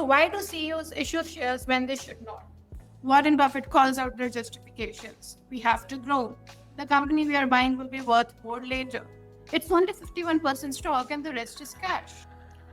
why do CEOs issue shares when they should not? Warren Buffett calls out their justifications. We have to grow. The company we are buying will be worth more later. It's only 51% stock and the rest is cash.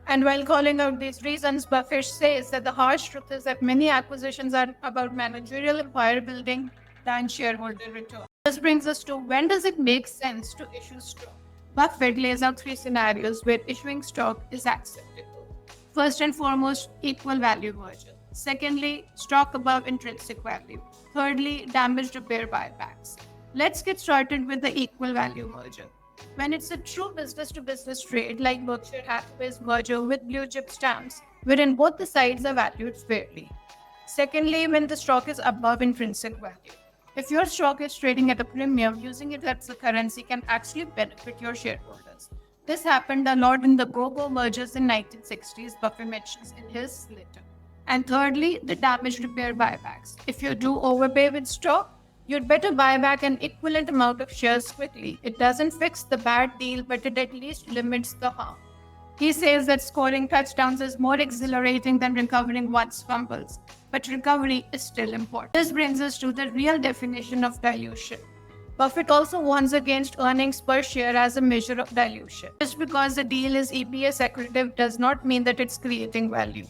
And while calling out these reasons, Buffett says that the harsh truth is that many acquisitions are about managerial empire building than shareholder return. This brings us to when does it make sense to issue stock? Buffett lays out three scenarios where issuing stock is acceptable. First and foremost, equal value merger. Secondly, stock above intrinsic value. Thirdly, damage repair buybacks. Let's get started with the equal value merger. When it's a true business-to-business trade like Berkshire Hathaway's merger with Blue Chip Stamps, wherein both the sides are valued fairly. Secondly, when the stock is above intrinsic value. If your stock is trading at a premium, using it as a currency can actually benefit your shareholders. This happened a lot in the go-go mergers in 1960s, Buffett mentions in his letter. And thirdly, the damage repair buybacks. If you do overpay with stock, you'd better buy back an equivalent amount of shares quickly. It doesn't fix the bad deal, but it at least limits the harm. He says that scoring touchdowns is more exhilarating than recovering one's fumbles, but recovery is still important. This brings us to the real definition of dilution. Buffett also warns against earnings per share as a measure of dilution. Just because the deal is EPS accretive does not mean that it's creating value.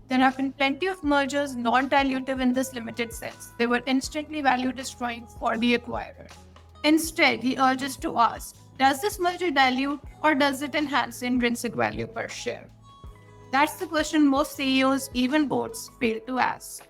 There have been plenty of mergers non-dilutive in this limited sense. They were instantly value destroying for the acquirer. Instead, he urges to ask, does this merger dilute or does it enhance intrinsic value per share? That's the question most CEOs, even boards, fail to ask.